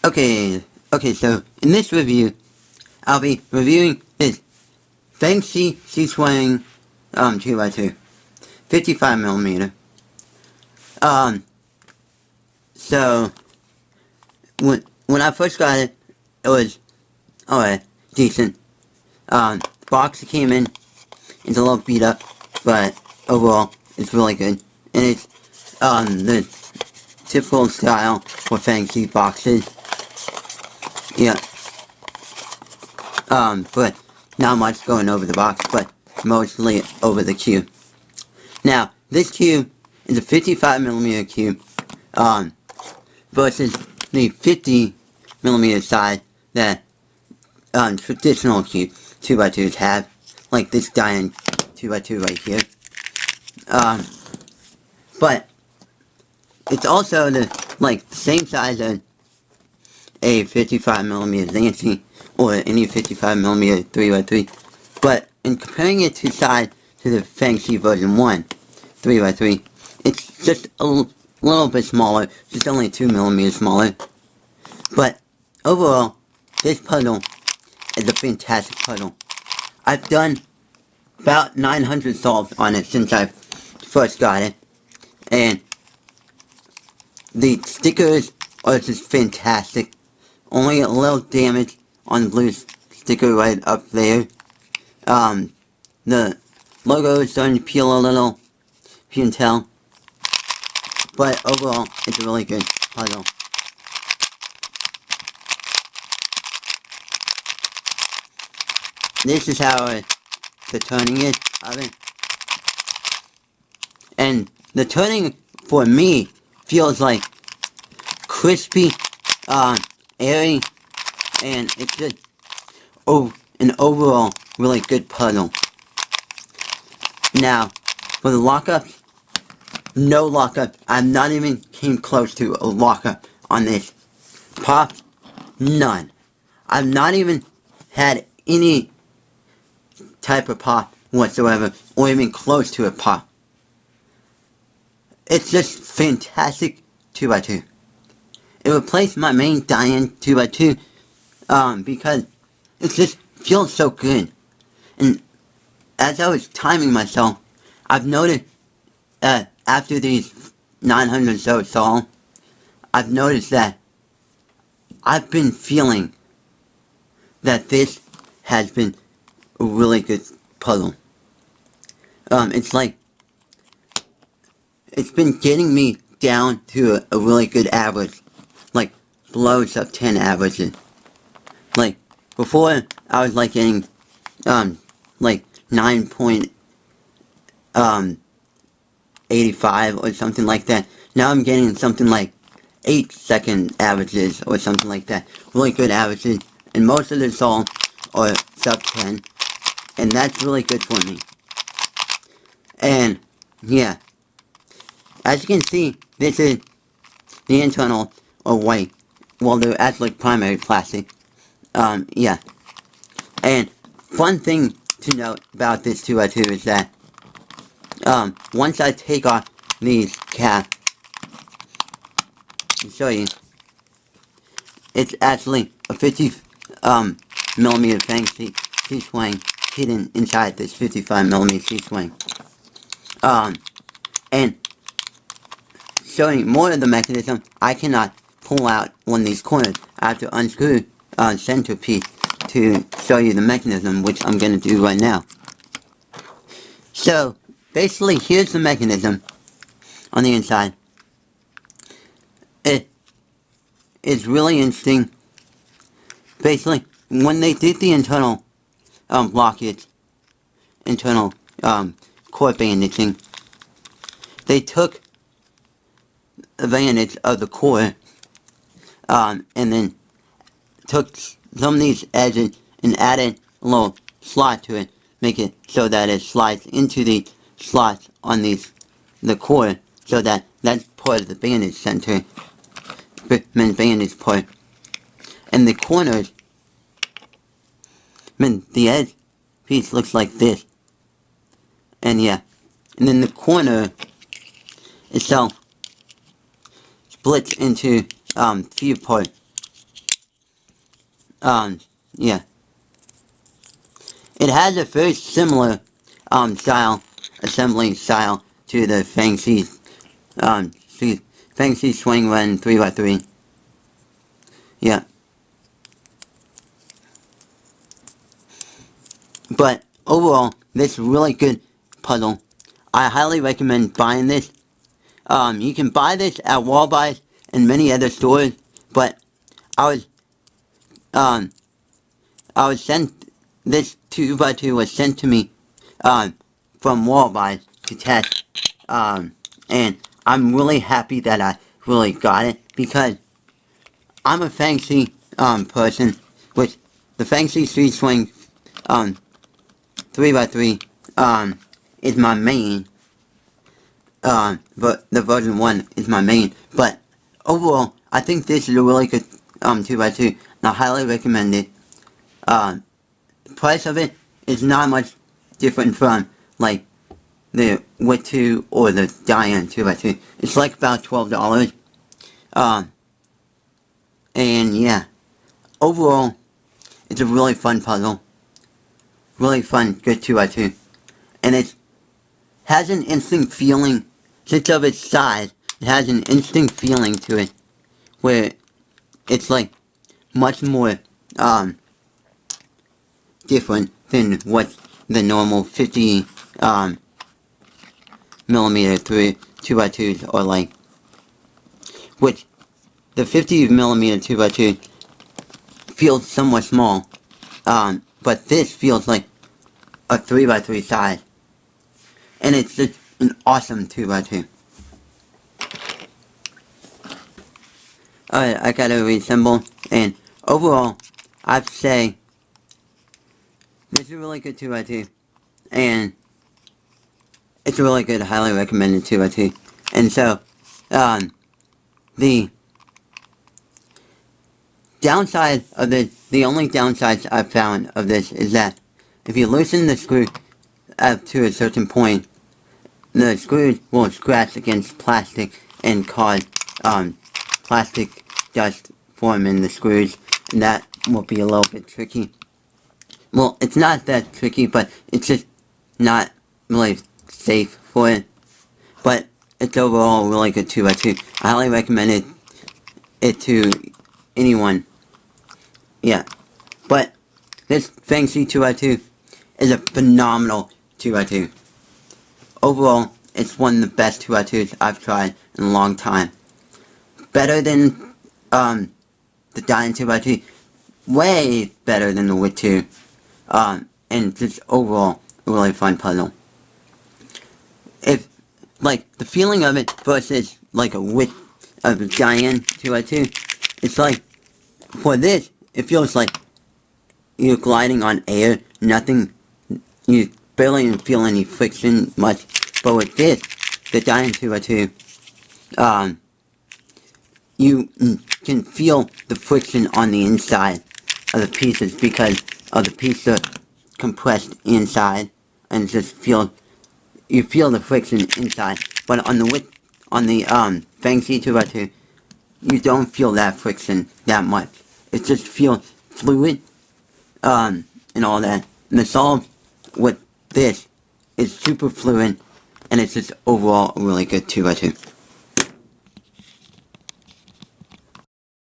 Okay, so in this review, I'll be reviewing this Fangshi ShiShuang 2x2, 55mm. So when I first got it, it was alright, decent. Box it came in, it's a little beat up, but overall it's really good. And it's the typical style for Fangshi boxes. Yeah. But not much going over the box, but mostly over the cube. Now, this cube is a 55mm cube, versus the 50mm size that, traditional cube 2x2s have, like this giant 2x2 right here. But it's also the same size as a 55mm Nancy or any 55mm 3x3, but in comparing it to size to the Fangshi version 1 3x3, it's just a little bit smaller, just only 2mm smaller. But overall, this puzzle is a fantastic puzzle. I've done about 900 solves on it since I first got it, and the stickers are just fantastic. Only a little damage on the blue sticker right up there. The logo is starting to peel a little, if you can tell. But overall, it's a really good puzzle. This is how the turning is of it. And the turning, for me, feels like crispy, airy, and it's just an overall really good puzzle. Now, for the lockups, no lockup. I've not even came close to a lockup on this. Pops, none. I've not even had any type of pop whatsoever, or even close to a pop. It's just fantastic 2x2. It replaced my main Diane 2x2, because it just feels so good. And as I was timing myself, I've noticed that after these 900 so solved, I've noticed that I've been feeling that this has been a really good puzzle. It's like, it's been getting me down to a really good average. Like, below sub 10 averages. Like, before, I was like getting, like 9.85 or something like that. Now I'm getting something like 8-second averages or something like that. Really good averages. And most of the songs are sub 10. And that's really good for me. And, yeah. As you can see, this is the internal are white. Well, they're actually primary plastic. Yeah. And fun thing to note about this 2x2 is that, once I take off these caps, I'll show you, it's actually a 50mm Fangshi ShiShuang hidden inside this 55mm ShiShuang. And showing more of the mechanism, I cannot pull out one of these corners. I have to unscrew centerpiece to show you the mechanism, which I'm going to do right now. So, basically, here's the mechanism on the inside. It is really interesting. Basically, when they did the internal blockage, internal core bandaging, they took advantage of the core, and then took some of these edges and added a little slot to it, make it so that it slides into the slots on the core, so that that's part of the bandage center, bandage part. And the corners, the edge piece looks like this. And yeah, and then the corner itself splits into few parts. Yeah. It has a very similar, assembly style to the Fangshi, Fangshi Swing Run 3x3. Yeah. But overall, this is a really good puzzle. I highly recommend buying this. You can buy this at Walmart and many other stores, but I was sent, this 2x2 was sent to me, from Walmart to test, and I'm really happy that I really got it, because I'm a Fangshi, person, which the Fangshi ShiShuang, 3x3, is my main, but the version 1 is my main, but overall, I think this is a really good, 2x2, and I highly recommend it. The price of it is not much different from, like, the Wit 2 or the Diane 2x2. It's like about $12. And yeah, overall, it's a really fun puzzle. Really fun, good 2x2. And it has an instant feeling, since of its size, it has an instant feeling to it, where it's like, much more, different than what the normal 50 millimeter 2x2s are like. Which the 50 millimeter 2x2 feels somewhat small, but this feels like a 3x3 size, and it's just an awesome 2x2. Alright, I gotta reassemble, and overall, I'd say this is a really good 2x2, and it's a really good, highly recommended 2x2. And so, the downside of this, the only downsides I've found of this is that if you loosen the screw up to a certain point, the screw will scratch against plastic and cause, plastic dust form in the screws, and that will be a little bit tricky. Well, it's not that tricky, but it's just not really safe for it. But it's overall a really good 2x2. I highly recommend it to anyone. Yeah. But this Fangshi 2x2 is a phenomenal 2x2. Overall, it's one of the best 2x2s I've tried in a long time. Better than the Diane 2x2. Way better than the Wit 2. And just overall, a really fun puzzle. If, like, the feeling of it versus, like, a Diane 2x2, it's like, for this, it feels like you're gliding on air, nothing, you barely even feel any friction much, but with this, the Diane 2x2, you can feel the friction on the inside of the pieces, because of the pieces are compressed inside, and just you feel the friction inside. But on the Fangshi 2x2, you don't feel that friction that much. It just feels fluid, and all that. And the solve with this is super fluid, and it's just overall a really good 2x2.